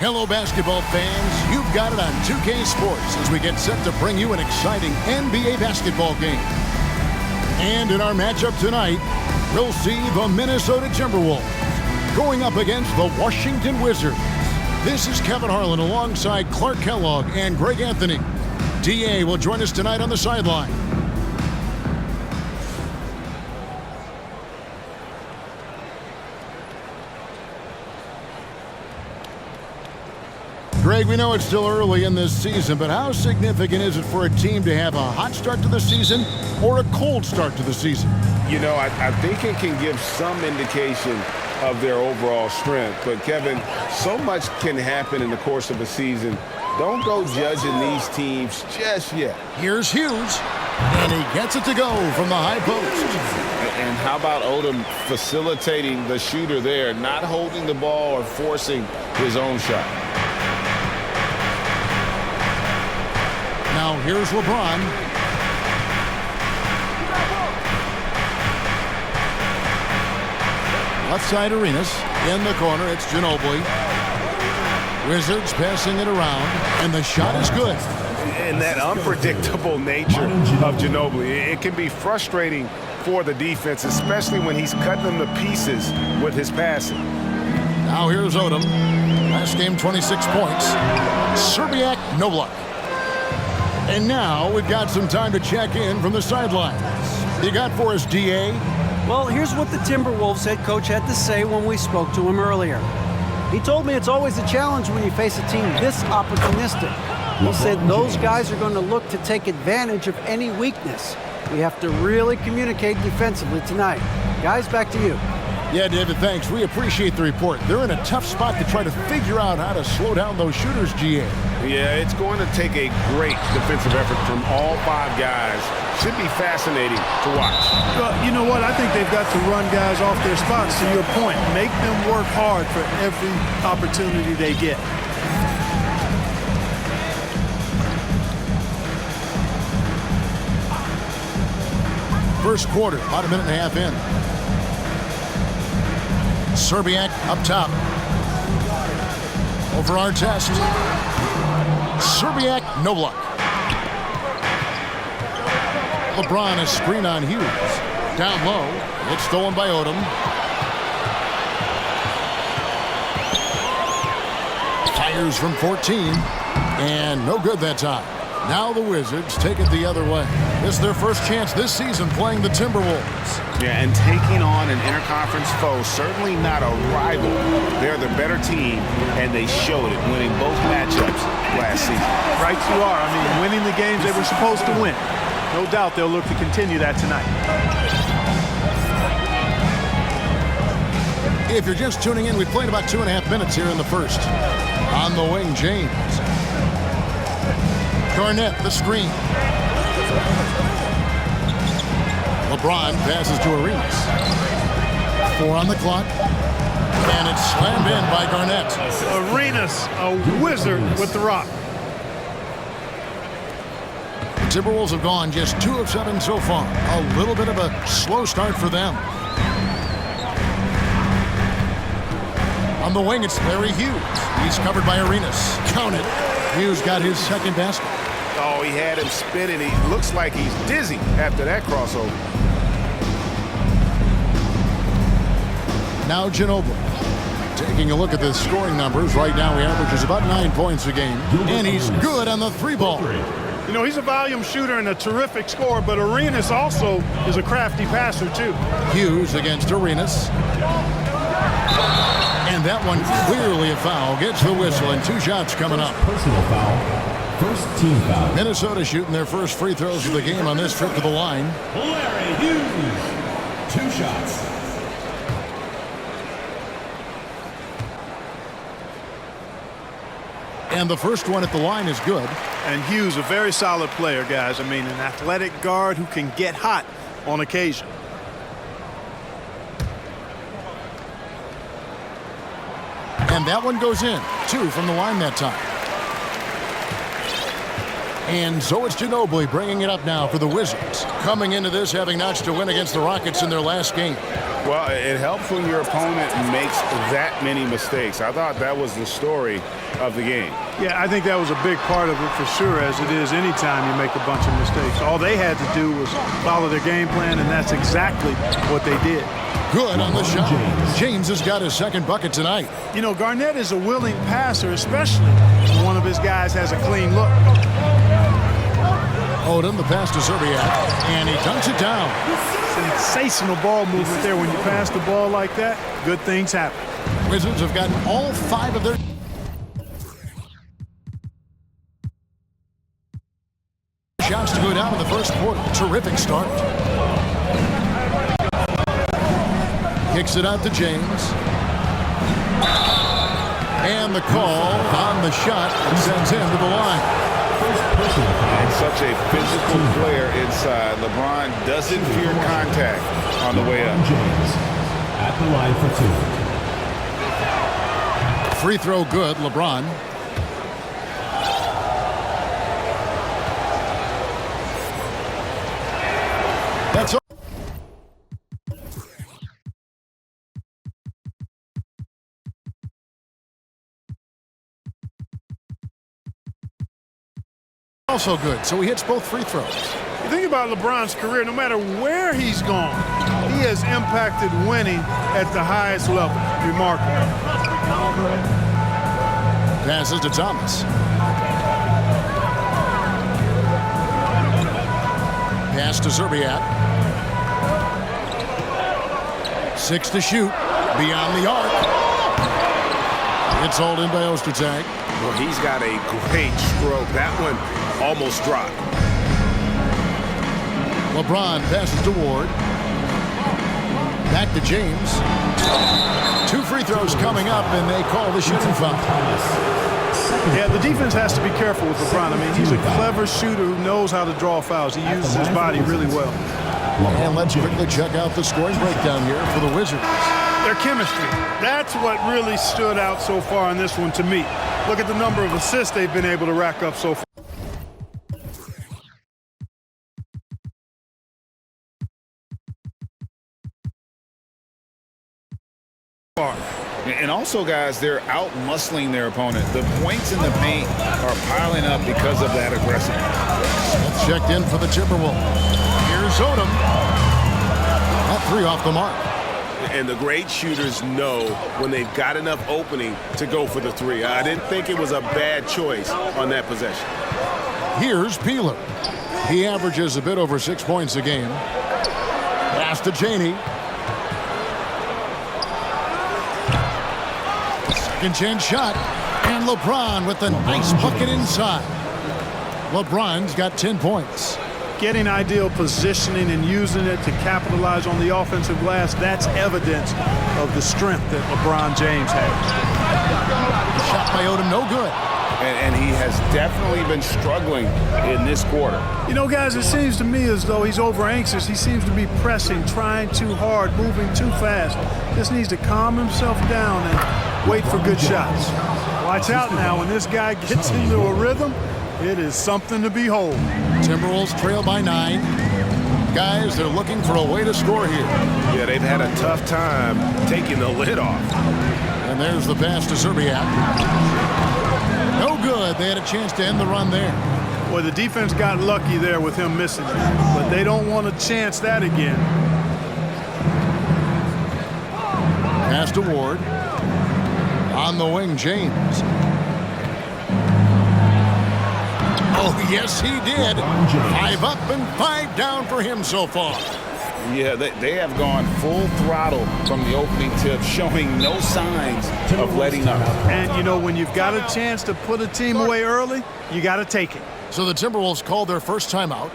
Hello, basketball fans. You've got it on 2K Sports as we get set to bring you an exciting NBA basketball game. And in our matchup tonight, we'll see the Minnesota Timberwolves going up against the Washington Wizards. This is Kevin Harlan alongside Clark Kellogg and Greg Anthony. DA will join us tonight on the sideline. Greg, we know it's still early in this season, but how significant is it for a team to have a hot start to the season or a cold start to the season? You know, I think it can give some indication of their overall strength. But, Kevin, so much can happen in the course of a season. Don't go judging these teams just yet. Here's Hughes, and he gets it to go from the high post. And how about Odom facilitating the shooter there, not holding the ball or forcing his own shot? Now here's LeBron. Left side Arenas. In the corner, it's Ginobili. Wizards passing it around, and the shot is good. And that unpredictable nature of Ginobili, it can be frustrating for the defense, especially when he's cutting them to pieces with his passing. Now here's Odom. Last game, 26 points. Serbiak, no luck. And now we've got some time to check in from the sidelines. You got for us, DA? Well, here's what the Timberwolves head coach had to say when we spoke to him earlier. He told me it's always a challenge when you face a team this opportunistic. He said those guys are going to look to take advantage of any weakness. We have to really communicate defensively tonight. Guys, back to you. Yeah, David, thanks. We appreciate the report. They're in a tough spot to try to figure out how to slow down those shooters, GA. Yeah, it's going to take a great defensive effort from all five guys. Should be fascinating to watch. Well, you know what? I think they've got to run guys off their spots, to your point. Make them work hard for every opportunity they get. First quarter, about a minute and a half in. Serbiak up top. Over our test. Serbiak, no luck. LeBron is screen on Hughes. Down low. It's stolen by Odom. Fires from 14. And no good that time. Now the Wizards take it the other way. This is their first chance this season playing the Timberwolves. Yeah, and taking on an interconference foe, certainly not a rival. They're the better team, and they showed it, winning both matchups last season. Right you are. I mean, winning the games they were supposed to win. No doubt they'll look to continue that tonight. If you're just tuning in, we've played about 2.5 minutes here in the first. On the wing, James. Garnett, the screen. LeBron passes to Arenas. 4 on the clock. And it's slammed in by Garnett. Arenas, a wizard with the rock. The Timberwolves have gone just 2 of 7 so far. A little bit of a slow start for them. On the wing, it's Larry Hughes. He's covered by Arenas. Count it. Hughes got his second basket. Oh, he had him spinning. He looks like he's dizzy after that crossover. Now Ginobili. Taking a look at the scoring numbers. Right now he averages about 9 points a game. And he's good on the 3-ball. You know, he's a volume shooter and a terrific scorer, but Arenas also is a crafty passer, too. Hughes against Arenas. And that one clearly a foul. Gets the whistle, and 2 shots coming up. Personal foul. First team foul. Minnesota shooting their first free throws of the game on this trip to the line. Larry Hughes. 2 shots. And the first one at the line is good. And Hughes, a very solid player, guys. I mean, an athletic guard who can get hot on occasion. And that one goes in. 2 from the line that time. And so it's Ginobili bringing it up now for the Wizards. Coming into this having notched a win against the Rockets in their last game. Well, it helps when your opponent makes that many mistakes. I thought that was the story of the game. Yeah, I think that was a big part of it for sure, as it is anytime you make a bunch of mistakes. All they had to do was follow their game plan, and that's exactly what they did. Good on the shot. James has got his second bucket tonight. You know, Garnett is a willing passer, especially when one of his guys has a clean look. Odom, the pass to Zerbiak, and he dunks it down. Sensational ball movement there. When you pass the ball like that, good things happen. Wizards have gotten all 5 of their shots to go down in the first quarter. Terrific start. Kicks it out to James. And the call on the shot sends him to the line. And such a physical player inside. LeBron doesn't fear contact on the way up. James at the line for 2. Free throw good, LeBron. That's all. Also good, so he hits both free throws. You think about LeBron's career, no matter where he's gone, he has impacted winning at the highest level. Remarkable. Passes to Thomas. Pass to Zerbiak. 6 to shoot. Beyond the arc. It's hauled in by Ostertag. Well, he's got a great stroke. That one almost dropped. LeBron passes to Ward. Back to James. 2 free throws coming up, and they call the shooting foul. Yeah, the defense has to be careful with LeBron. I mean, he's a clever shooter who knows how to draw fouls. He uses his body really well. And let's quickly check out the scoring breakdown here for the Wizards. Their chemistry. That's what really stood out so far in this one to me. Look at the number of assists they've been able to rack up so far. And also, guys, they're out-muscling their opponent. The points in the paint are piling up because of that aggressiveness. That's checked in for the Timberwolves. Here's Odom. That 3 off the mark. And the great shooters know when they've got enough opening to go for the 3. I didn't think it was a bad choice on that possession. Here's Peeler. He averages a bit over 6 points a game. Pass to Chaney. Second chance shot. And LeBron with a nice bucket inside. LeBron's got 10 points. Getting ideal positioning and using it to capitalize on the offensive glass, that's evidence of the strength that LeBron James has. The shot by Odom, no good. And he has definitely been struggling in this quarter. You know, guys, it seems to me as though he's over anxious. He seems to be pressing, trying too hard, moving too fast. Just needs to calm himself down and wait for good shots. Watch out now. When this guy gets into a rhythm, it is something to behold. Timberwolves trail by 9. Guys, they're looking for a way to score here. Yeah, they've had a tough time taking the lid off. And there's the pass to Zerbiak. No good. They had a chance to end the run there. Well, the defense got lucky there with him missing it, but they don't want to chance that again. Pass to Ward. On the wing, James. Oh, yes, he did. 5 up and 5 down for him so far. Yeah, they have gone full throttle from the opening tip, showing no signs of letting up. And, you know, when you've got a chance to put a team away early, you got to take it. So the Timberwolves called their first timeout.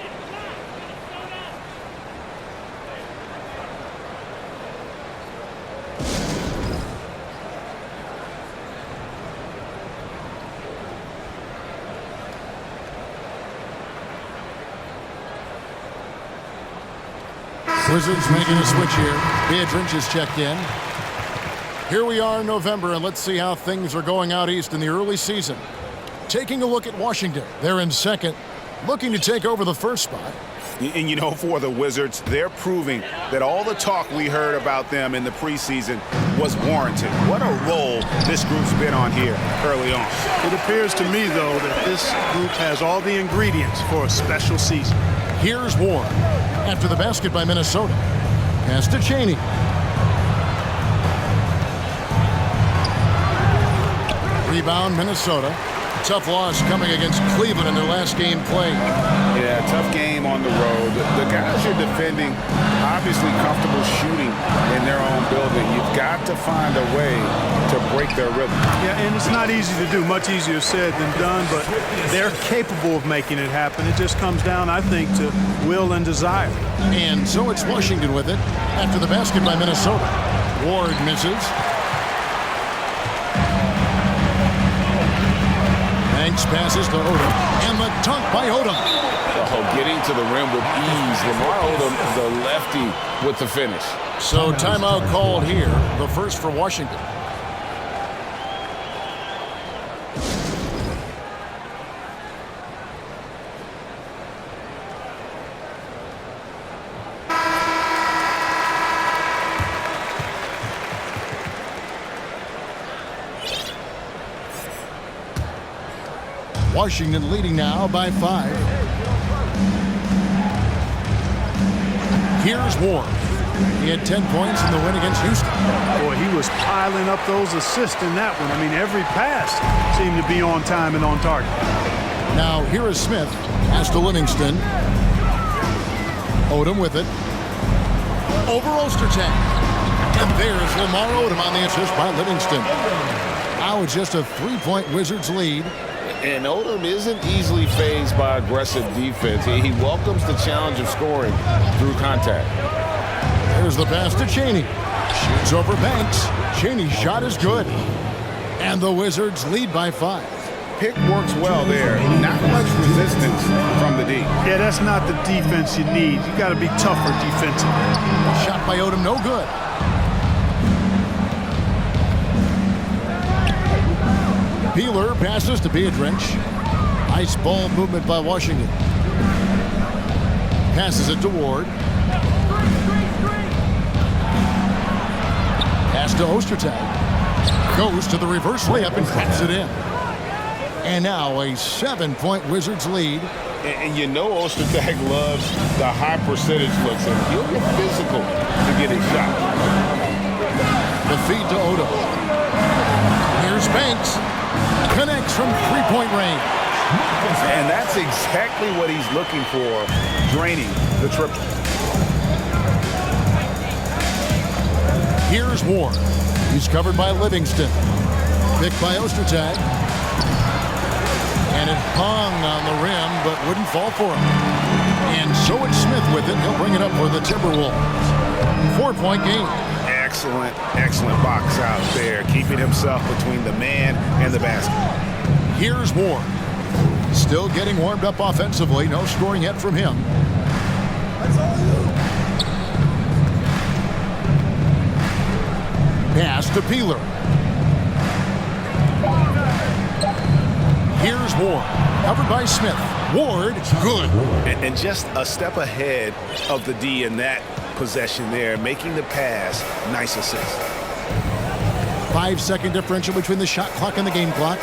Wizards making a switch here. Biedrins is checked in. Here we are in November, and let's see how things are going out east in the early season. Taking a look at Washington. They're in second. looking to take over the first spot. And, you know, for the Wizards, they're proving that all the talk we heard about them in the preseason was warranted. What a role this group's been on here early on. It appears to me, though, that this group has all the ingredients for a special season. Here's Ward after the basket by Minnesota. Pass to Chaney. Rebound, Minnesota. Tough loss coming against Cleveland in their last game played. Yeah, tough game on the road. The guys you're defending, obviously comfortable shooting in their own building. You've got to find a way to break their rhythm. Yeah, and it's not easy to do. Much easier said than done, but they're capable of making it happen. It just comes down, I think, to will and desire. And so it's Washington with it after the basket by Minnesota. Ward misses. Banks passes to Odom, and the dunk by Odom. Oh, getting to the rim with ease. Lamar Odom, the lefty, with the finish. So timeout called here, the first for Washington. Washington leading now by 5. Here's Ward. He had 10 points in the win against Houston. Boy, he was piling up those assists in that one. I mean, every pass seemed to be on time and on target. Now here is Smith. Pass to Livingston. Odom with it. Over Ostertag. And there's Lamar Odom on the assist by Livingston. Now it's just a 3-point Wizards lead. And Odom isn't easily fazed by aggressive defense. He welcomes the challenge of scoring through contact. There's the pass to Chaney. Shoots over Banks. Chaney's shot is good. And the Wizards lead by 5. Pick works well there. Not much resistance from the D. Yeah, that's not the defense you need. You got to be tougher defensively. Shot by Odom, no good. Peeler passes to Biedrins. Nice ball movement by Washington. Passes it to Ward. Pass to Ostertag. Goes to the reverse layup and puts it in. And now a 7-point Wizards lead. And you know Ostertag loves the high percentage looks, and he'll get physical to get his shot. The feed to Odom. Here's Banks. Connects from 3-point range. And that's exactly what he's looking for, draining the triple. Here's Ward. He's covered by Livingston. Picked by Ostertag. And it hung on the rim, but wouldn't fall for him. And so it's Smith with it. He'll bring it up for the Timberwolves. 4-point game. Excellent, excellent box out there, keeping himself between the man and the basket. Here's Ward. Still getting warmed up offensively. No scoring yet from him. Pass to Peeler. Here's Ward. Covered by Smith. Ward, good. And just a step ahead of the D in that possession there, making the pass. Nice assist. 5-second differential between the shot clock and the game clock.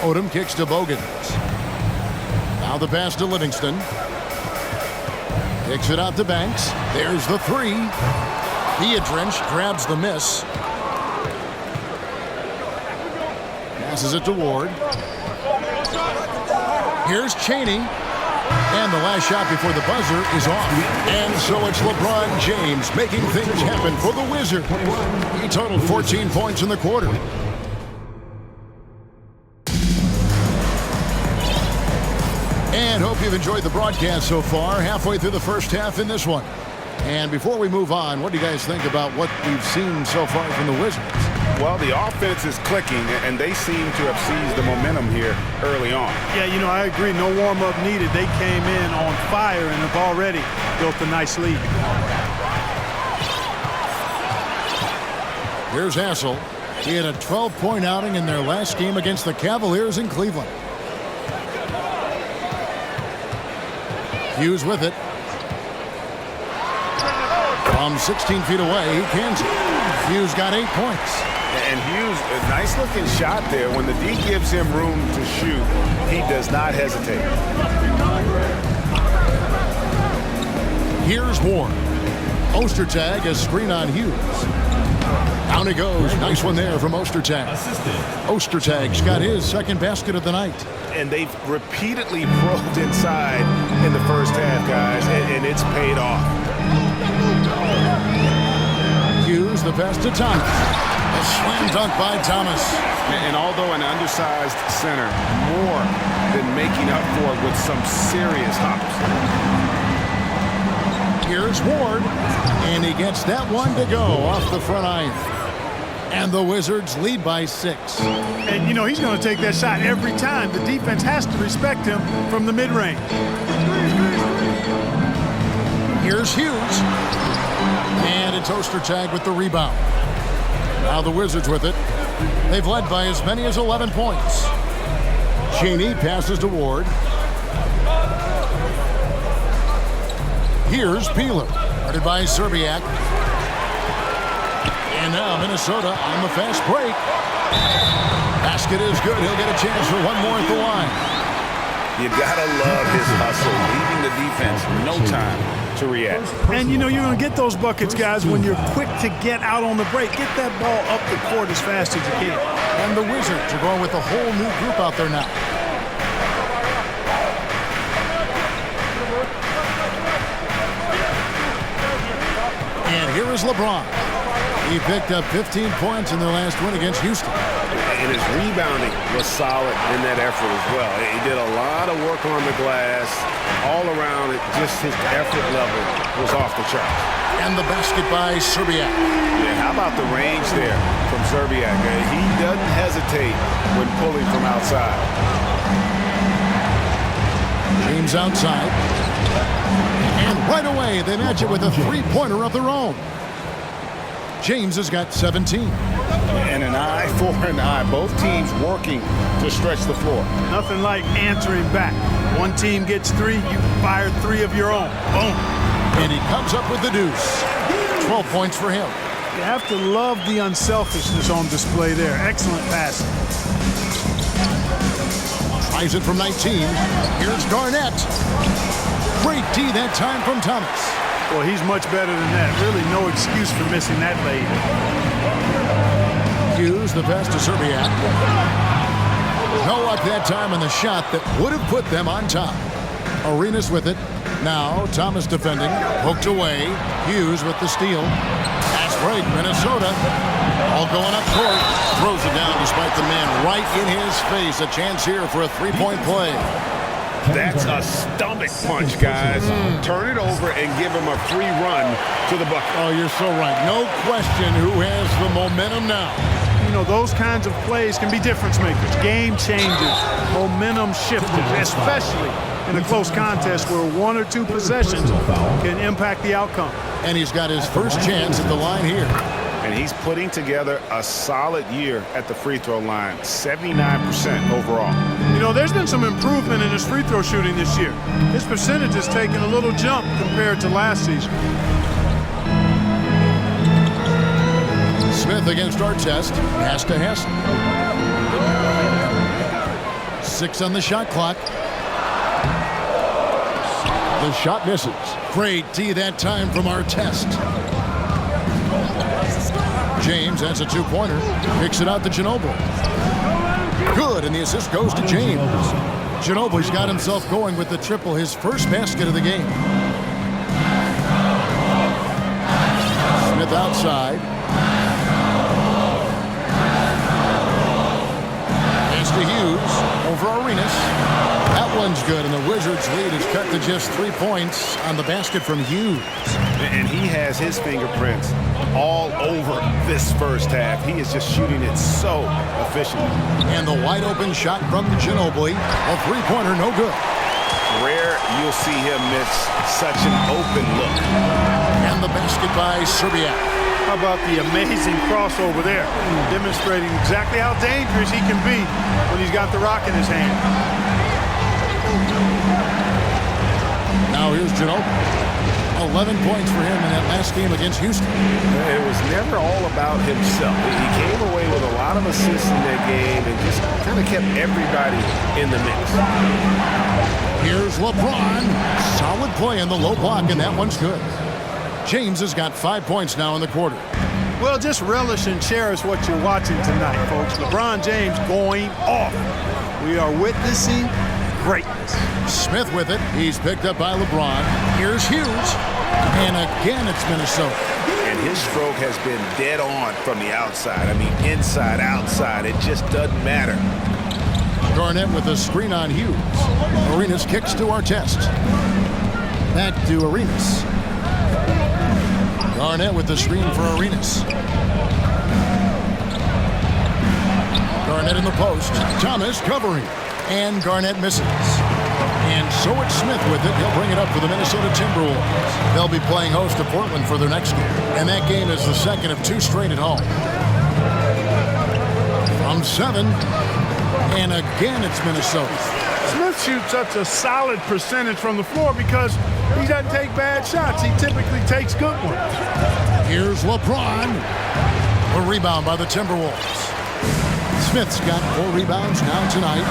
Odom kicks to Bogans. Now the pass to Livingston. Kicks it out to Banks. There's the 3. Biedrins grabs the miss. Passes it to Ward. Here's Chaney. And the last shot before the buzzer is off. And so it's LeBron James making things happen for the Wizards. He totaled 14 points in the quarter. And hope you've enjoyed the broadcast so far. Halfway through the first half in this one. And before we move on, what do you guys think about what we've seen so far from the Wizards? Well, the offense is clicking, and they seem to have seized the momentum here early on. Yeah, you know, I agree. No warm-up needed. They came in on fire and have already built a nice lead. Here's Hassel. He had a 12-point outing in their last game against the Cavaliers in Cleveland. Hughes with it. From 16 feet away, he cans it. Hughes got 8 points. And Hughes, a nice looking shot there. When the D gives him room to shoot, he does not hesitate. Here's Ward. Ostertag is screen on Hughes. Down he goes. Nice one there from Ostertag. Ostertag's got his second basket of the night. And they've repeatedly probed inside in the first half, guys, and it's paid off. Hughes, the pass to Thomas. A slam dunk by Thomas. And although an undersized center, more than making up for it with some serious hops. Here's Ward, and he gets that one to go off the front iron. And the Wizards lead by 6. And, you know, he's going to take that shot every time. The defense has to respect him from the mid-range. Here's Hughes. And it's Ostertag with the rebound. Now the Wizards with it. They've led by as many as 11 points. Cheney passes to Ward. Here's Peeler, guarded by Serbiak. And now Minnesota on the fast break. Basket is good. He'll get a chance for one more at the line. You gotta love his hustle, leaving the defense no time to react. And you know you're going to get those buckets, guys, when you're quick to get out on the break. Get that ball up the court as fast as you can. And the Wizards are going with a whole new group out there now. And here is LeBron. He picked up 15 points in their last win against Houston. And his rebounding was solid in that effort as well. He did a lot of work on the glass. All around it, just his effort level was off the charts. And the basket by Serbiak. Yeah, how about the range there from Serbiak? He doesn't hesitate when pulling from outside. James outside. And right away, they match it with a three-pointer of their own. James has got 17. And an eye for an eye. Both teams working to stretch the floor. Nothing like answering back. One team gets 3, you fire 3 of your own. Boom. And he comes up with the deuce. 12 points for him. You have to love the unselfishness on display there. Excellent passing. Tries it from 19. Here's Garnett. Great D that time from Thomas. Well, he's much better than that. Really no excuse for missing that lead. Hughes, the pass to Serbiak. No luck that time on the shot that would have put them on top. Arenas with it. Now Thomas defending. Poked away. Hughes with the steal. Pass break. Minnesota. All going up court. Throws it down despite the man right in his face. A chance here for a three-point play. That's a stomach punch, guys. Turn it over and give him a free run to the bucket. Oh, you're so right. No question who has the momentum now. You know, those kinds of plays can be difference makers, game changers, momentum shifters, especially in a close contest where 1 or 2 possessions can impact the outcome. And he's got his first chance at the line here. And he's putting together a solid year at the free throw line, 79% overall. You know, there's been some improvement in his free throw shooting this year. His percentage has taken a little jump compared to last season. Smith against Artest. Pass to Hess. 6 on the shot clock. The shot misses. Great D that time from Artest. James, that's a 2-pointer. Kicks it out to Ginobili. Good, and the assist goes to James. Ginobili's got himself going with the triple, his first basket of the game. Smith outside. Pass to Hughes over Arenas. That one's good, and the Wizards' lead is cut to just 3 points on the basket from Hughes. And he has his fingerprints all over this first half. He is just shooting it so efficiently. And the wide-open shot from Ginobili. A three-pointer, no good. Rare you'll see him miss such an open look. And the basket by Serbiak. How about the amazing crossover there? Demonstrating exactly how dangerous he can be when he's got the rock in his hand. Now here's Ginobili. 11 points for him in that last game against Houston. It was never all about himself. He came away with a lot of assists in that game and just kind of kept everybody in the mix. Here's LeBron. Solid play in the low block, and that one's good. James has got 5 points now in the quarter. Well, just relish and cherish what you're watching tonight, folks. LeBron James going off. We are witnessing greatness. Smith with it. He's picked up by LeBron. Here's Hughes. And again, it's Minnesota. And his stroke has been dead on from the outside. I mean, inside, outside. It just doesn't matter. Garnett with a screen on Hughes. Arenas kicks to Artest. Back to Arenas. Garnett with the screen for Arenas. Garnett in the post. Thomas covering. And Garnett misses. And so it's Smith with it. He'll bring it up for the Minnesota Timberwolves. They'll be playing host to Portland for their next game. And that game is the second of 2 straight at home. From 7. And again, it's Minnesota. Smith shoots such a solid percentage from the floor because he doesn't take bad shots. He typically takes good ones. Here's LeBron. A rebound by the Timberwolves. Smith's got 4 rebounds now tonight.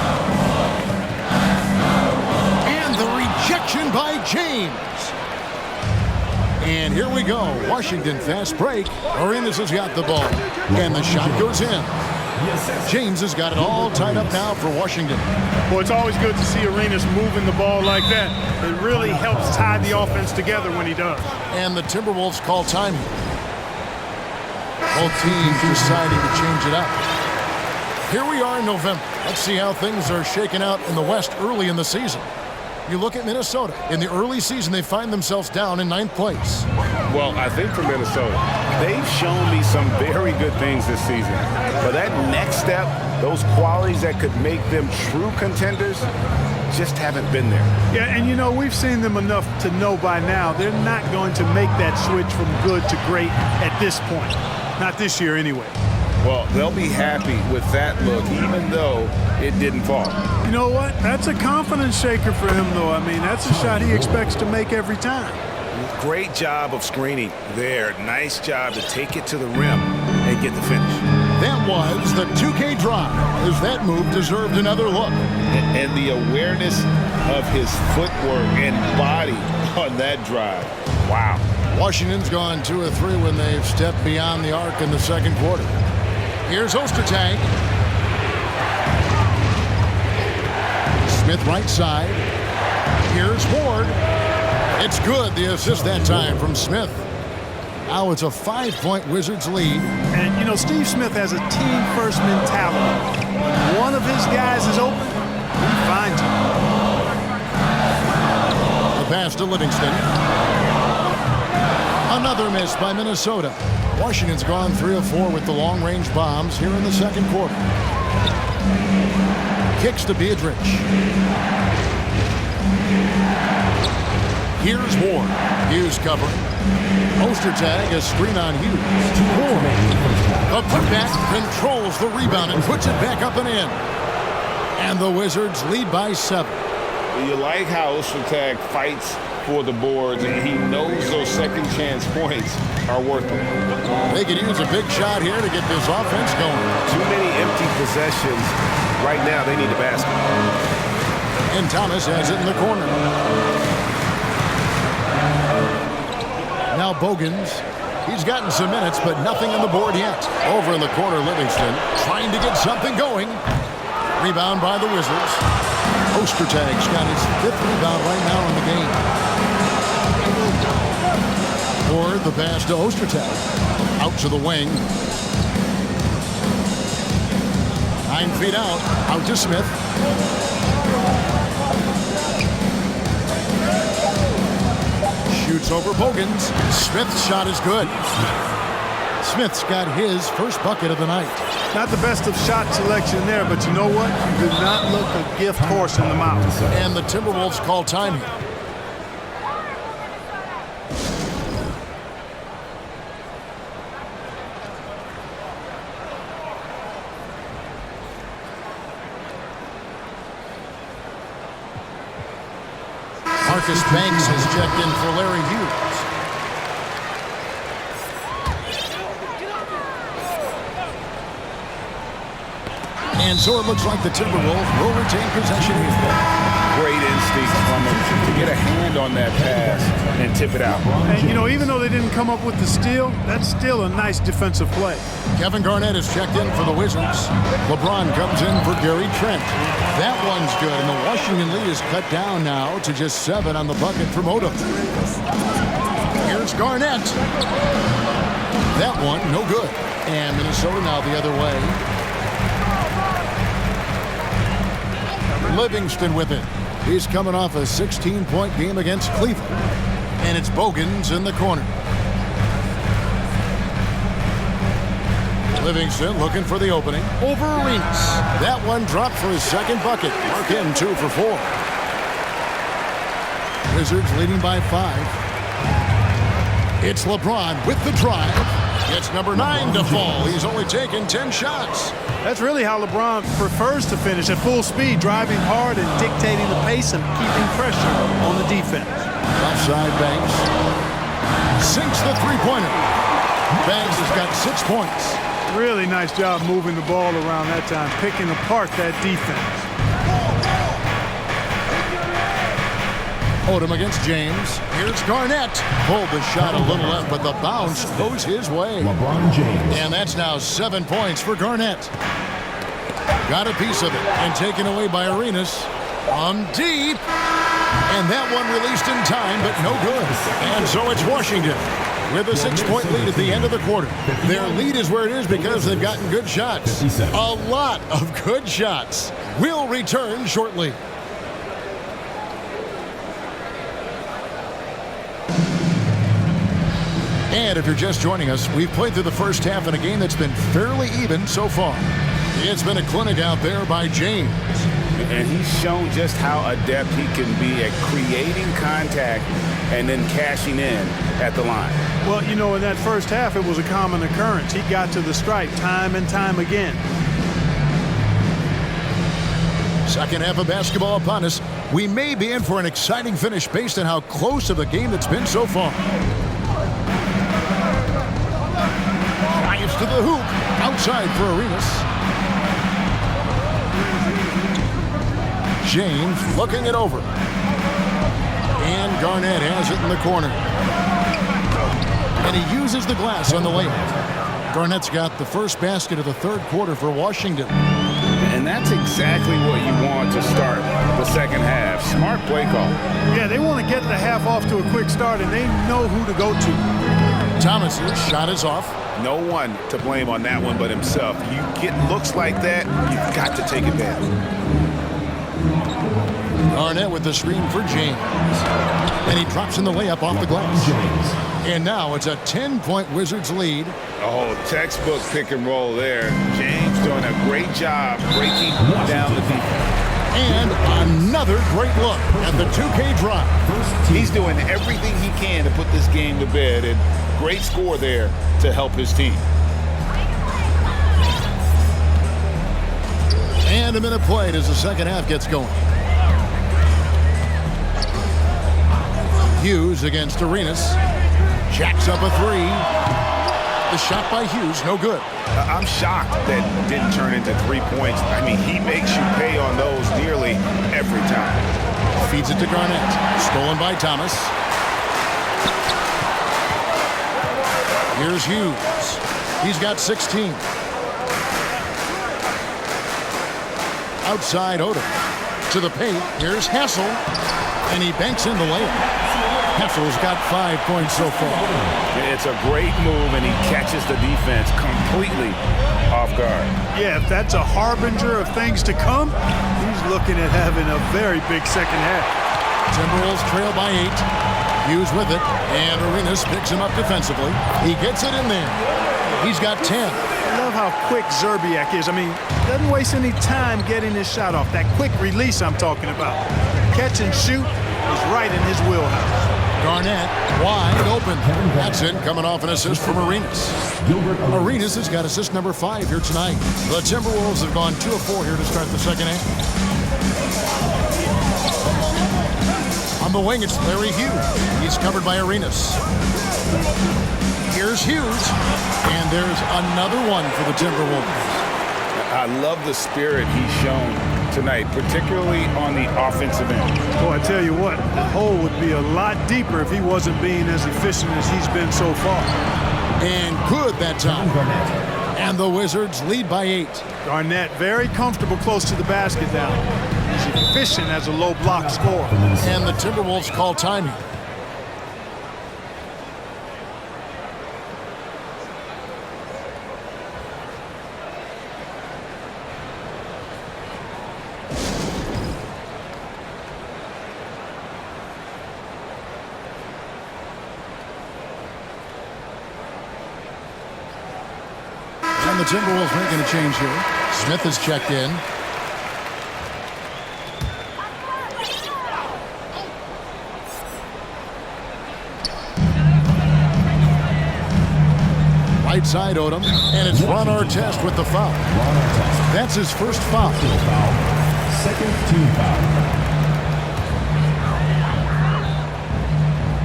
And the rejection by James. And here we go. Washington fast break. Arenas has got the ball. And the shot goes in. James has got it all tied up now for Washington. Well, it's always good to see Arenas moving the ball like that. It really helps tie the offense together when he does. And the Timberwolves call time here. Both teams deciding to change it up. Here we are in November. Let's see how things are shaking out in the West early in the season. You look at Minnesota. In the early season, they find themselves down in 9th place. Well, I think for Minnesota, They've shown me some very good things this season. But that next step, those qualities that could make them true contenders, just haven't been there. Yeah, and you know, we've seen them enough to know by now they're not going to make that switch from good to great at this point. Not this year anyway. well, they'll be happy with that look, even though it didn't fall. You know what? That's a confidence shaker for him, though. I mean, that's a shot he expects to make every time. Great job of screening there. Nice job to take it to the rim and get the finish. That was the 2K drive, as that move deserved another look. And the awareness of his footwork and body on that drive. Wow. Washington's gone 2 of 3 when they've stepped beyond the arc in the second quarter. Here's Ostertag. Smith right side. Here's Ward. It's good, the assist that time from Smith. Now it's a 5-point Wizards lead. And, you know, Steve Smith has a team-first mentality. When one of his guys is open, he finds him. The pass to Livingston. Another miss by Minnesota. Washington's gone 3 of 4 with the long-range bombs here in the second quarter. Kicks to Beatrice. Here's Ward. Hughes covering. Ostertag, a screen on Hughes. Ward. The putback controls the rebound and puts it back up and in. And the Wizards lead by 7. You like how Ostertag fights for the boards, and he knows those second chance points are worth it. They could use a big shot here to get this offense going. Too many empty possessions. Right now, they need a basket. And Thomas has it in the corner. Now Bogans. He's gotten some minutes, but nothing on the board yet. Over in the corner, Livingston trying to get something going. Rebound by the Wizards. Ostertag's got his 5th rebound right now in the game. Or the pass to Ostertag. Out to the wing. 9 feet out. Out to Smith. Shoots over Bogans. Smith's shot is good. Smith's got his first bucket of the night. Not the best of shot selection there, but you know what? You do not look a gift horse in the mouth. And the Timberwolves call time here. Marcus Banks has checked in for Larry Hughes. And so it looks like the Timberwolves will retain possession here. Great instinct from him to get a hand on that pass and tip it out. And, you know, even though they didn't come up with the steal, that's still a nice defensive play. Kevin Garnett is checked in for the Wizards. LeBron comes in for Gary Trent. That one's good, and the Washington lead is cut down now to just 7 on the bucket for Moto. Here's Garnett. That one, no good. And Minnesota now the other way. Livingston with it. He's coming off a 16-point game against Cleveland. And it's Bogans in the corner. Livingston looking for the opening over Arenas. That one dropped for his second bucket. Mark him 2 for 4. Wizards leading by 5. It's LeBron with the drive. Gets number 9 to fall. He's only taken 10 shots. That's really how LeBron prefers to finish, at full speed, driving hard and dictating the pace and keeping pressure on the defense. Offside Banks. Sinks the three-pointer. Banks has got 6 points. Really nice job moving the ball around that time, picking apart that defense. Odom against James. Here's Garnett. Pulled the shot a little left, but the bounce goes his way. LeBron James. And that's now 7 points for Garnett. Got a piece of it and taken away by Arenas. From deep. And that one released in time, but no good. And so it's Washington with a 6-point lead at the end of the quarter. Their lead is where it is because they've gotten good shots. A lot of good shots. We'll return shortly. And if you're just joining us, we've played through the first half in a game that's been fairly even so far. It's been a clinic out there by James. And he's shown just how adept he can be at creating contact and then cashing in at the line. Well, you know, in that first half, it was a common occurrence. He got to the stripe time and time again. Second half of basketball upon us. We may be in for an exciting finish based on how close of a game it's been so far. Drives to the hoop. Outside for Arenas. James looking it over. And Garnett has it in the corner. And he uses the glass on the layup. Garnett's got the first basket of the third quarter for Washington. And that's exactly what you want to start the second half. Smart play call. Yeah, they want to get the half off to a quick start, and they know who to go to. Thomas's shot is off. No one to blame on that one but himself. You get looks like that, you've got to take advantage. Garnett with the screen for James. And he drops in the layup off the glass. And now it's a 10-point Wizards lead. Oh, textbook pick and roll there. James doing a great job breaking down the defense. And another great look at the 2K drive. He's doing everything he can to put this game to bed, and great score there to help his team. And a minute played as the second half gets going. Hughes against Arenas. Jacks up a 3. The shot by Hughes, no good. I'm shocked that didn't turn into 3 points. I mean, he makes you pay on those nearly every time. Feeds it to Garnett. Stolen by Thomas. Here's Hughes. He's got 16. Outside Odom. To the paint. Here's Hassel. And he banks in the layup. Hassel's got 5 points so far. It's a great move, and he catches the defense completely off guard. Yeah, if that's a harbinger of things to come, he's looking at having a very big second half. Timberwolves trail by 8. Hughes with it, and Arenas picks him up defensively. He gets it in there. He's got 10. I love how quick Zerbiak is. I mean, doesn't waste any time getting his shot off. That quick release I'm talking about. Catch and shoot is right in his wheelhouse. Garnett wide open. That's it, coming off an assist from Arenas. Arenas has got assist number 5 here tonight. The Timberwolves have gone 2 of 4 here to start the second half. A the wing, it's Larry Hughes. He's covered by Arenas. Here's Hughes. And there's another one for the Timberwolves. I love the spirit he's shown tonight, particularly on the offensive end. Boy, I tell you what, the hole would be a lot deeper if he wasn't being as efficient as he's been so far. And good that time. And the Wizards lead by 8. Garnett very comfortable close to the basket now. He's efficient as a low block scorer. And the Timberwolves call time here. And the Timberwolves making a change here. Smith has checked in. Right side, Odom. And it's Ron Artest with the foul. That's his first foul. Second team foul.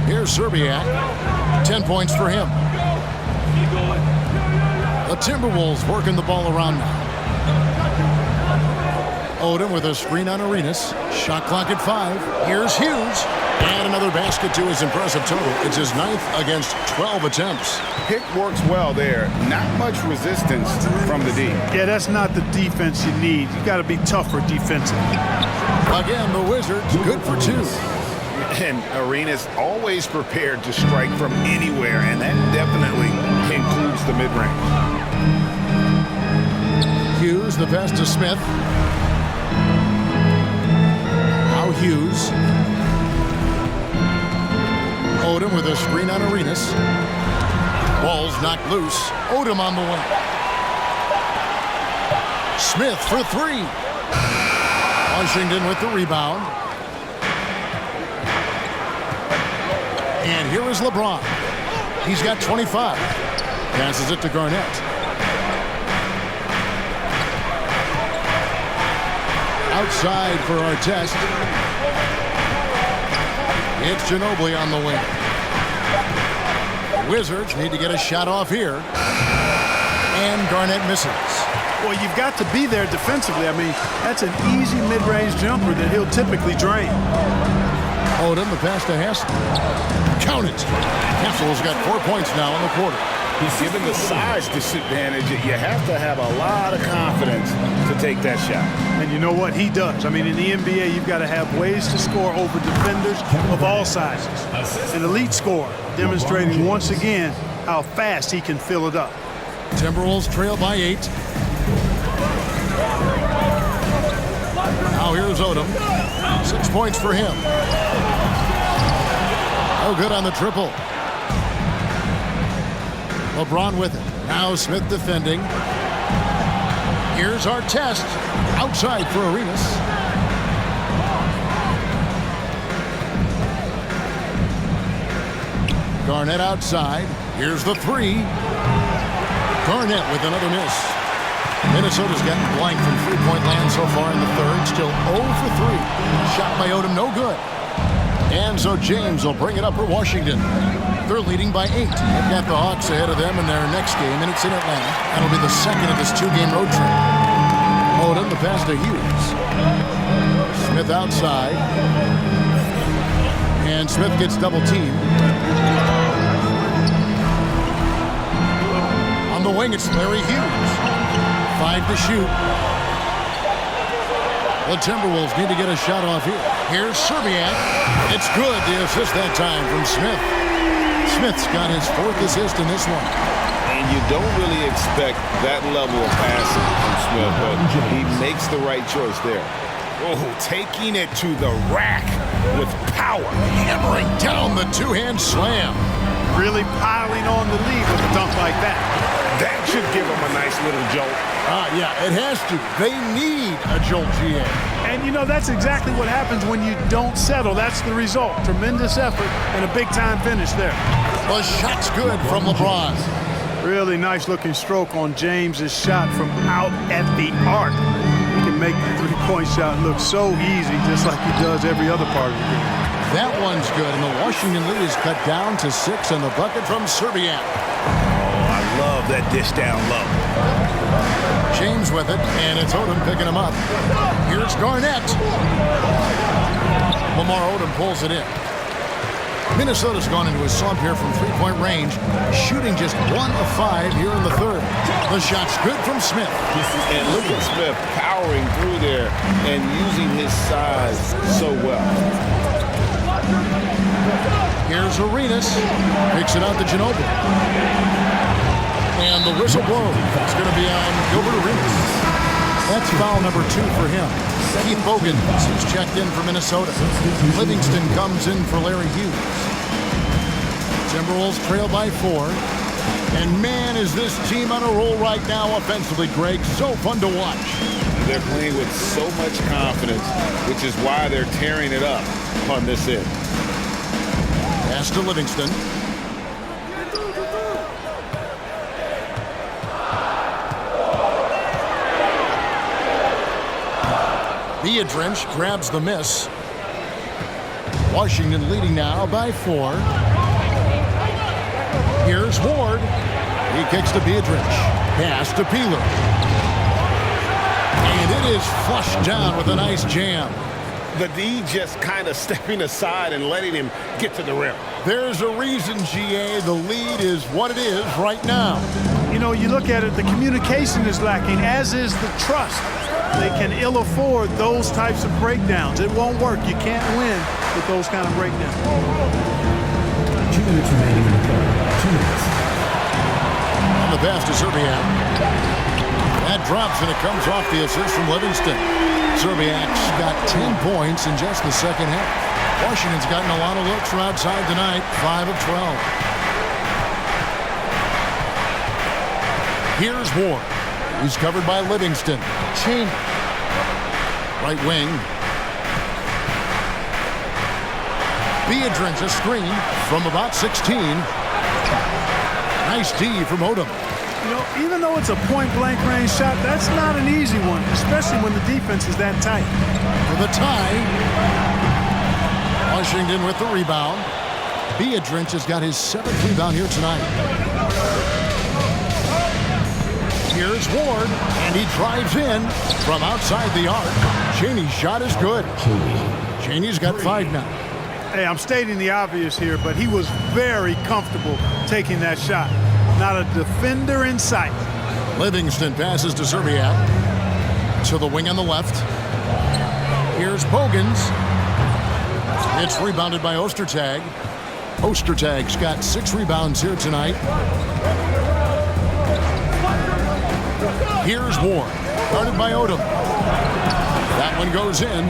Here's Serbiak. 10 points for him. The Timberwolves working the ball around now. Odom with a screen on Arenas. Shot clock at 5. Here's Hughes. And another basket to his impressive total. It's his 9th against 12 attempts. Pick works well there. Not much resistance from the D. Yeah, that's not the defense you need. You got to be tougher defensively. Again, the Wizards good for 2. And Arenas always prepared to strike from anywhere, and that definitely includes the mid-range. Hughes, the pass to Smith. Now Hughes. Odom with a screen on Arenas. Ball's knocked loose. Odom on the wing. Smith for 3. Washington with the rebound. And here is LeBron. He's got 25. Passes it to Garnett. Outside for Artest. It's Ginobili on the wing. The Wizards need to get a shot off here. And Garnett misses. Well, you've got to be there defensively. I mean, that's an easy mid-range jumper that he'll typically drain. Odom, the pass to Hassel. Count it. Hassel's got 4 points now in the quarter. Given the size disadvantage, you have to have a lot of confidence to take that shot. And you know what? He does. I mean, in the NBA, you've got to have ways to score over defenders of all sizes. An elite scorer, demonstrating once again how fast he can fill it up. Timberwolves trail by 8. Now here's Odom. 6 points for him. Oh, good on the triple. LeBron with it. Now Smith defending. Here's Artest. Outside for Arenas. Garnett outside. Here's the 3. Garnett with another miss. Minnesota's gotten blank from three-point land so far in the third. Still 0 for 3. Shot by Odom, no good. And so James will bring it up for Washington. They're leading by 8. They've got the Hawks ahead of them in their next game, and it's in Atlanta. That'll be the second of this 2-game road trip. Odom, the pass to Hughes. Smith outside. And Smith gets double-teamed. On the wing, it's Larry Hughes. 5 to shoot. The Timberwolves need to get a shot off here. Here's Serbiak. It's good. The assist that time from Smith. Smith's got his 4th assist in this one. And you don't really expect that level of passing from Smith, but he makes the right choice there. Oh, taking it to the rack with power. Hammering down the 2-hand slam. Really piling on the lead with a dunk like that. That should give him a nice little jolt. Yeah, it has to. They need a jolt, GA. And, you know, that's exactly what happens when you don't settle. That's the result. Tremendous effort and a big-time finish there. The shot's good from LeBron. Really nice-looking stroke on James's shot from out at the arc. He can make the three-point shot look so easy, just like he does every other part of the game. That one's good, and the Washington lead is cut down to 6 on the bucket from Serbiak. Oh, I love that dish down low. James with it, and it's Odom picking him up. Here's Garnett. Lamar Odom pulls it in. Minnesota's gone into a slump here from three-point range, shooting just 1 of 5 here in the third. The shot's good from Smith. And look at Smith powering through there and using his size so well. Here's Arenas. Picks it out to Ginobili. And the whistle blows. It's going to be on Gilbert Arenas. That's foul number 2 for him. Keith Bogans is checked in for Minnesota. Livingston comes in for Larry Hughes. Timberwolves trail by 4. And man, is this team on a roll right now offensively, Greg. So fun to watch. They're playing with so much confidence, which is why they're tearing it up on this end. Pass to Livingston. Beadrench grabs the miss. Washington leading now by 4. Here's Ward. He kicks to Beadrench. Pass to Peeler. And it is flushed down with a nice jam. The D just kind of stepping aside and letting him get to the rim. There's a reason, GA. The lead is what it is right now. You know, you look at it, the communication is lacking, as is the trust. They can ill afford those types of breakdowns. It won't work. You can't win with those kind of breakdowns. 2 minutes remaining in the third. 2 minutes. On the pass to Serbiak. That drops and it comes off the assist from Livingston. Serbiak's got 10 points in just the second half. Washington's gotten a lot of looks from outside tonight, 5 of 12. Here's Ward. He's covered by Livingston. Cheney. Right wing. Beadrench a screen from about 16. Nice D from Odom. You know, even though it's a point-blank range shot, that's not an easy one, especially when the defense is that tight. For the tie. Washington with the rebound. Beadrench has got his 7th rebound here tonight. Here's Ward, and he drives in from outside the arc. Cheney's shot is good. Cheney's got 5 now. Hey, I'm stating the obvious here, but he was very comfortable taking that shot. Not a defender in sight. Livingston passes to Serbiak. To the wing on the left. Here's Bogans. It's rebounded by Ostertag. Ostertag's got 6 rebounds here tonight. Here's Ward, guarded by Odom. That one goes in.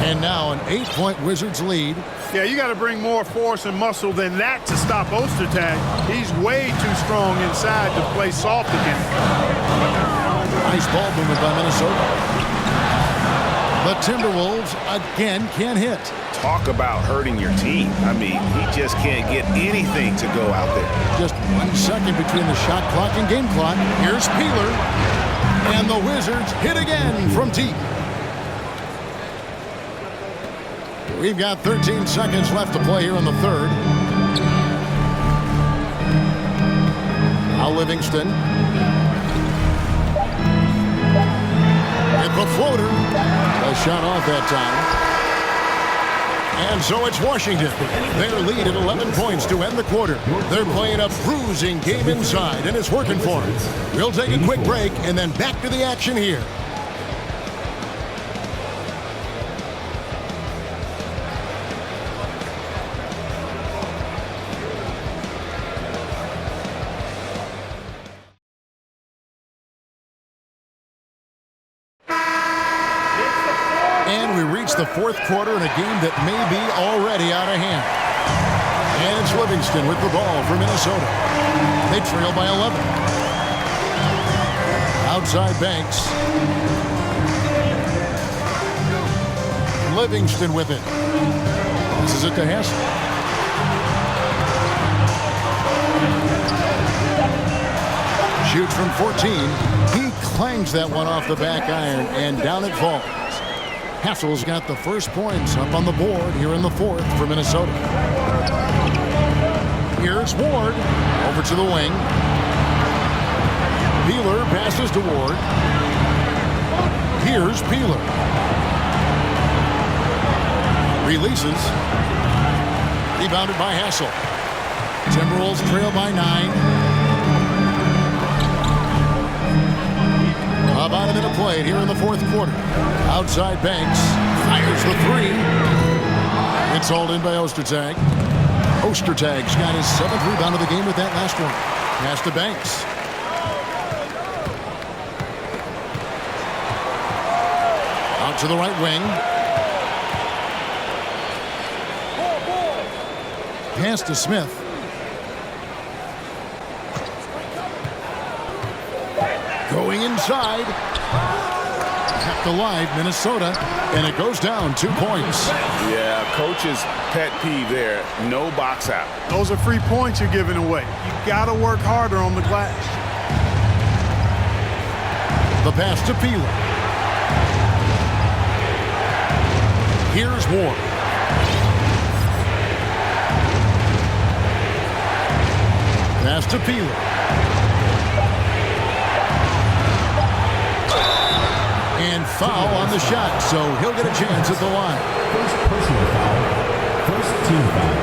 And now an 8-point Wizards lead. Yeah, you got to bring more force and muscle than that to stop Ostertag. He's way too strong inside to play soft again. Nice ball movement by Minnesota. The Timberwolves again can't hit. Talk about hurting your team. I mean, he just can't get anything to go out there. Just 1 second between the shot clock and game clock. Here's Peeler. And the Wizards hit again from deep. We've got 13 seconds left to play here in the third. Now Livingston. Hit the floater. A shot off that time. And so it's Washington. Their lead at 11 points to end the quarter. They're playing a bruising game inside, and it's working for them. We'll take a quick break and then back to the action here. And we reach the fourth quarter in a game that may be already out of hand. And it's Livingston with the ball for Minnesota. They trail by 11. Outside Banks. Livingston with it. This is it to Hassel. Shoots from 14. He clangs that one off the back iron, and down it falls. Hassel's got the first points up on the board here in the fourth for Minnesota. Here's Ward over to the wing. Peeler passes to Ward. Here's Peeler. Releases. Rebounded by Hassel. Timberwolves trail by 9. About a minute played here in the fourth quarter. Outside Banks. Fires the three. It's hauled in by Ostertag. Ostertag's got his 7th rebound of the game with that last one. Pass to Banks. Out to the right wing. Pass to Smith. Going inside. Kept alive, Minnesota. And it goes down 2 points. Yeah, coach's pet peeve there. No box out. Those are free points you're giving away. You got to work harder on the glass. The pass to Peeler. Here's Ward. Pass to Peeler. And foul on the shot, so he'll get a chance at the line. First personal foul. First team foul.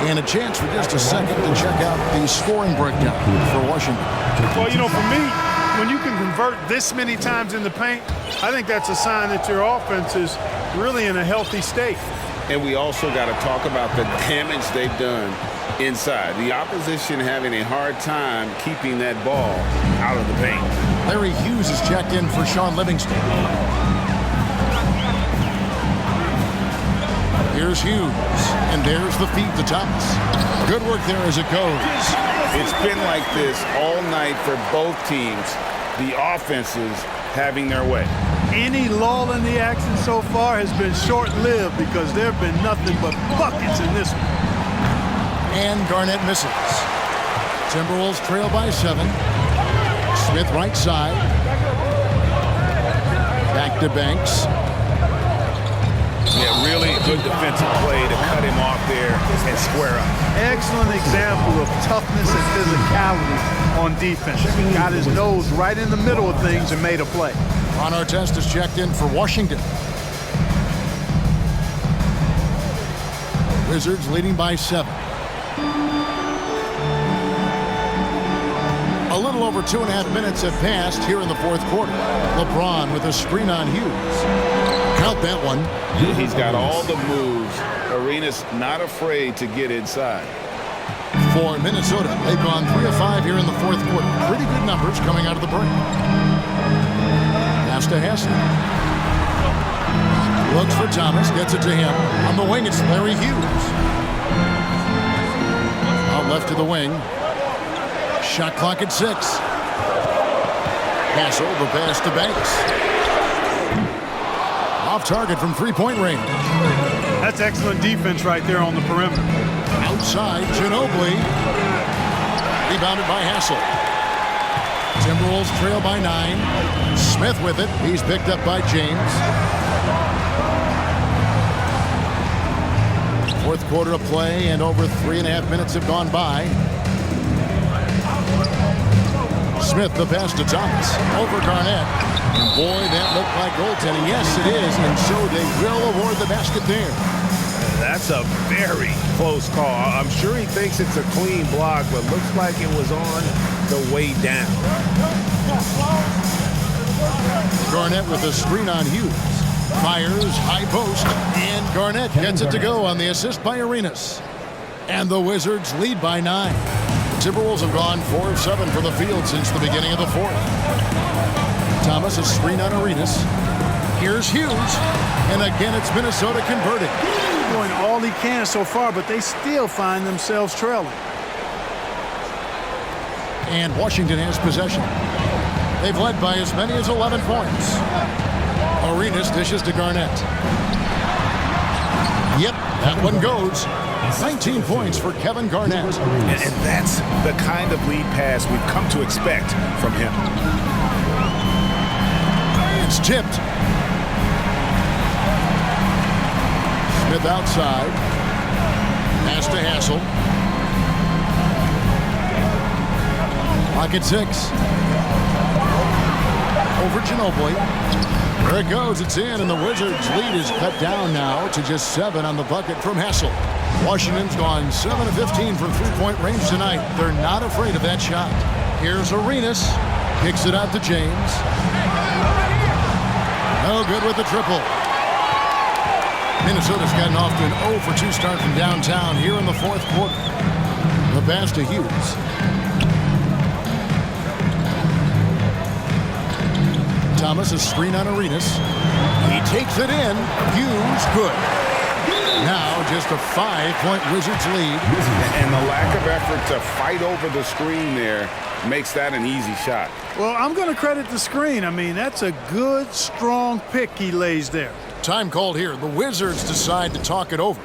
And a chance for just a second to check out the scoring breakdown for Washington. Well, you know, for me, when you can convert this many times in the paint, I think that's a sign that your offense is really in a healthy state. And we also got to talk about the damage they've done inside. The opposition having a hard time keeping that ball out of the paint. Larry Hughes is checked in for Sean Livingston. Here's Hughes, and there's the feed to Thomas. Good work there as it goes. It's been like this all night for both teams. The offenses having their way. Any lull in the action so far has been short-lived because there have been nothing but buckets in this one. And Garnett misses. Timberwolves trail by 7. Smith right side. Back to Banks. Yeah, really good defensive play to cut him off there and square up. Excellent example of toughness and physicality on defense. Got his nose right in the middle of things and made a play. Ron Artest is checked in for Washington. Wizards leading by 7. A little over 2.5 minutes have passed here in the fourth quarter. LeBron with a screen on Hughes. Count that one. He's got all the moves. Arenas not afraid to get inside. For Minnesota, they've gone 3 of 5 here in the fourth quarter. Pretty good numbers coming out of the break. Pass to Hassel. Looks for Thomas, gets it to him. On the wing, it's Larry Hughes. Out left to the wing. Shot clock at 6. Hassel, the pass to Banks. Off target from three-point range. That's excellent defense right there on the perimeter. Outside, Ginobili. Rebounded by Hassel. Timberwolves trail by 9. Smith with it. He's picked up by James. Fourth quarter of play, and over 3.5 minutes have gone by. Smith, the pass to Thomas. Over Garnett. And boy, that looked like goaltending. Yes, it is. And so they will award the basket there. That's a very close call. I'm sure he thinks it's a clean block, but looks like it was on the way down. Garnett with a screen on Hughes. Fires, high post, and Garnett gets it to go on the assist by Arenas. And the Wizards lead by 9. The Timberwolves have gone 4 of 7 for the field since the beginning of the fourth. Thomas, a screen on Arenas. Here's Hughes, and again it's Minnesota converting. Doing all he can so far, but they still find themselves trailing. And Washington has possession. They've led by as many as 11 points. Arenas dishes to Garnett. Yep, that one goes. 19 points for Kevin Garnett. And that's the kind of lead pass we've come to expect from him. It's tipped. Smith outside. Pass to Hassel. Pocket 6. Over Ginobili. There it goes. It's in, and the Wizards' lead is cut down now to just 7 on the bucket from Hassel. Washington's gone 7 of 15 from three-point range tonight. They're not afraid of that shot. Here's Arenas. Kicks it out to James. No good with the triple. Minnesota's gotten off to an 0 for 2 start from downtown here in the fourth quarter. The pass to Hughes. Thomas, a screen on Arenas. He takes it in. Hughes, good. Now just a 5-point Wizards lead. And the lack of effort to fight over the screen there makes that an easy shot. Well, I'm going to credit the screen. I mean, that's a good, strong pick he lays there. Time called here. The Wizards decide to talk it over.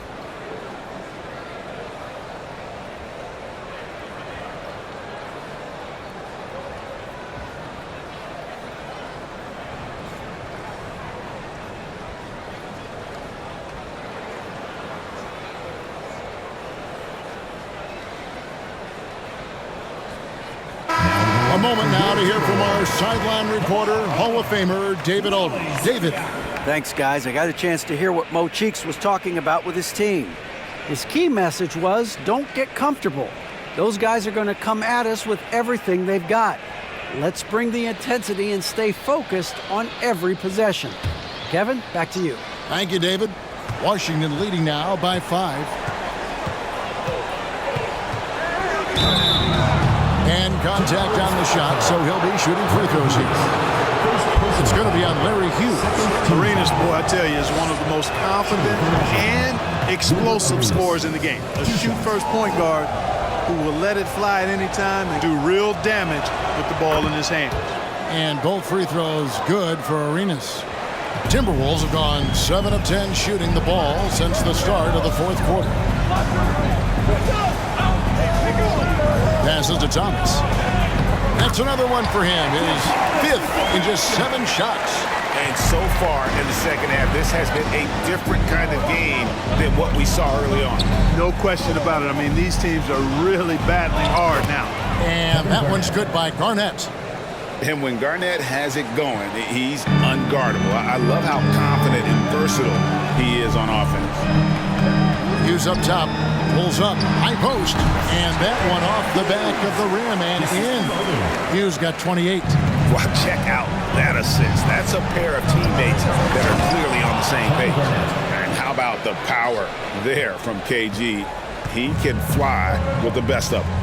A moment now to hear from our sideline reporter, Hall of Famer David Aldridge. David. Thanks, guys. I got a chance to hear what Mo Cheeks was talking about with his team. His key message was, don't get comfortable. Those guys are going to come at us with everything they've got. Let's bring the intensity and stay focused on every possession. Kevin, back to you. Thank you, David. Washington leading now by 5. And contact on the shot, so he'll be shooting free throws here. It's going to be on Larry Hughes. Arenas, boy, I tell you, is one of the most confident and explosive scorers in the game. A shoot-first point guard who will let it fly at any time and do real damage with the ball in his hand. And both free throws good for Arenas. Timberwolves have gone 7 of 10 shooting the ball since the start of the fourth quarter. Passes to Thomas. That's another one for him. His 5th in just 7 shots. And so far in the second half, this has been a different kind of game than what we saw early on. No question about it. I mean, these teams are really battling hard now. And that one's good by Garnett. And when Garnett has it going, he's unguardable. I love how confident and versatile he is on offense. Hughes up top, pulls up, high post, and that one off the back of the rim and in. Hughes got 28. Well, check out that assist. That's a pair of teammates that are clearly on the same page. And how about the power there from KG? He can fly with the best of them.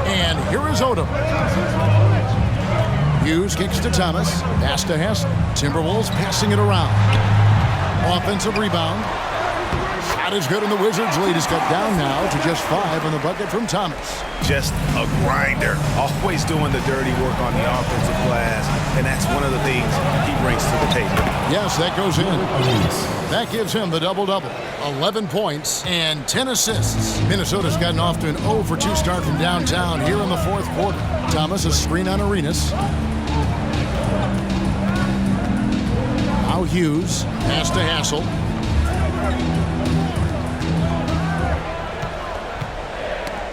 And here is Odom. Hughes kicks to Thomas. Pass to Hassel. Timberwolves passing it around. Offensive rebound. Shot is good, and the Wizards' lead is cut down now to just 5 on the bucket from Thomas. Just a grinder. Always doing the dirty work on the offensive glass. And that's one of the things he brings to the table. Yes, that goes in. That gives him the double-double. 11 points and 10 assists. Minnesota's gotten off to an 0 for 2 start from downtown here in the fourth quarter. Thomas, a screen on Arenas. Now Hughes. Pass to Hassel.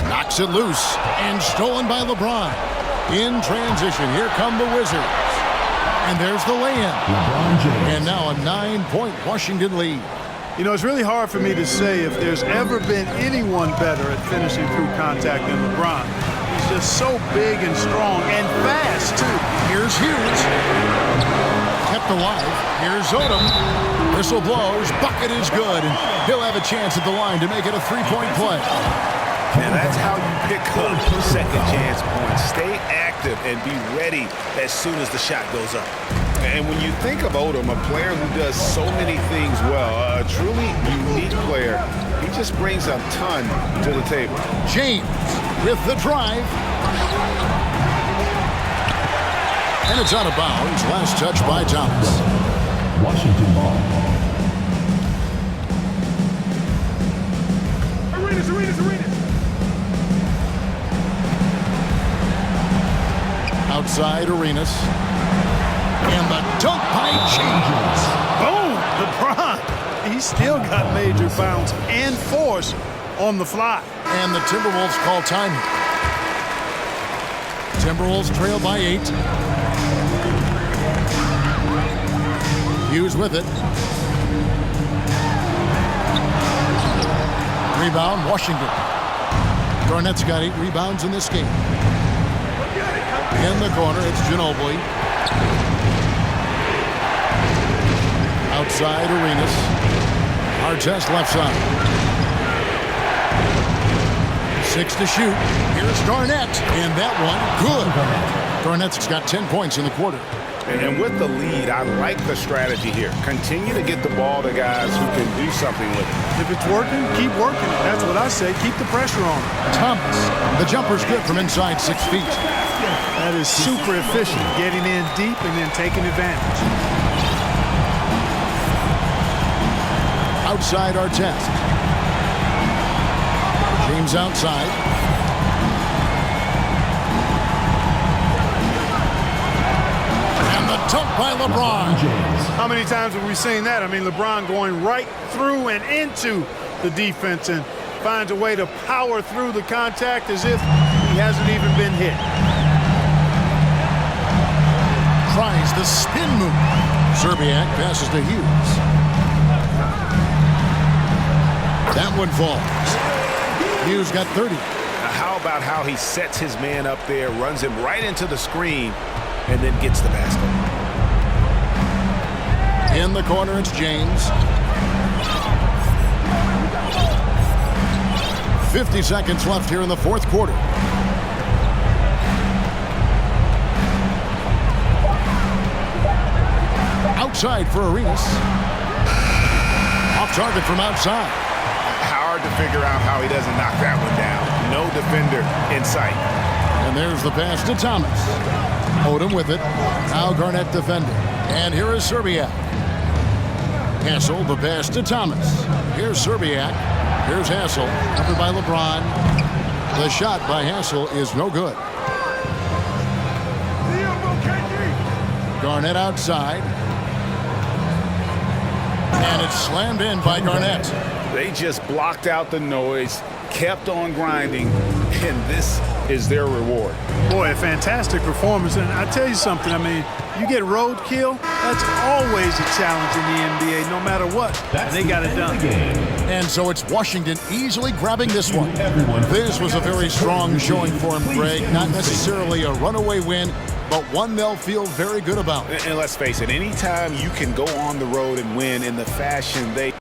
Knocks it loose and stolen by LeBron. In transition, here come the Wizards. And there's the lay-in. And now a 9-point Washington lead. You know, it's really hard for me to say if there's ever been anyone better at finishing through contact than LeBron. He's just so big and strong and fast, too. Here's Hughes. Kept alive. Here's Odom. Whistle blows. Bucket is good. And he'll have a chance at the line to make it a 3-point play. And that's how you pick up second chance points. Stay active and be ready as soon as the shot goes up. And when you think of Odom, a player who does so many things well, a truly unique player, he just brings a ton to the table. James with the drive. And it's out of bounds. Last touch by Thomas. Washington ball. Arenas. Outside Arenas. And the dunk by James. He's still got major bounce and force on the fly. And the Timberwolves call time. Timberwolves trail by 8. Hughes with it. Rebound, Washington. Garnett's got 8 rebounds in this game. In the corner, it's Ginobili. Outside, Arenas. Artest left side. 6 to shoot. Here's Garnett. And that one, good. Garnett's got 10 points in the quarter. And with the lead, I like the strategy here. Continue to get the ball to guys who can do something with it. If it's working, keep working. That's what I say. Keep the pressure on. Thomas. The jumper's good from inside 6 feet. That is super efficient, getting in deep and then taking advantage. Outside Artest. James outside. And the dunk by LeBron. How many times have we seen that? I mean, LeBron going right through and into the defense and finds a way to power through the contact as if he hasn't even been hit. Tries the spin move. Serbiak passes to Hughes. That one falls. Hughes got 30. How about how he sets his man up there, runs him right into the screen, and then gets the basket. In the corner, it's James. 50 seconds left here in the fourth quarter. Outside for Arenas. Off target from outside. Hard to figure out how he doesn't knock that one down. No defender in sight. And there's the pass to Thomas. Odom with it. Now Garnett defending. And here is Serbiak. Hassel, the pass to Thomas. Here's Serbiak. Here's Hassel. Covered by LeBron. The shot by Hassel is no good. Garnett outside. And it's slammed in by Garnett. They just blocked out the noise, kept on grinding, and this is their reward. Boy, a fantastic performance. And I tell you something, I mean, you get roadkill, that's always a challenge in the NBA, no matter what. They got it done. And so it's Washington easily grabbing this one. This was a very strong showing for him, Greg. Not necessarily a runaway win, but one they'll feel very good about. And let's face it, anytime you can go on the road and win in the fashion they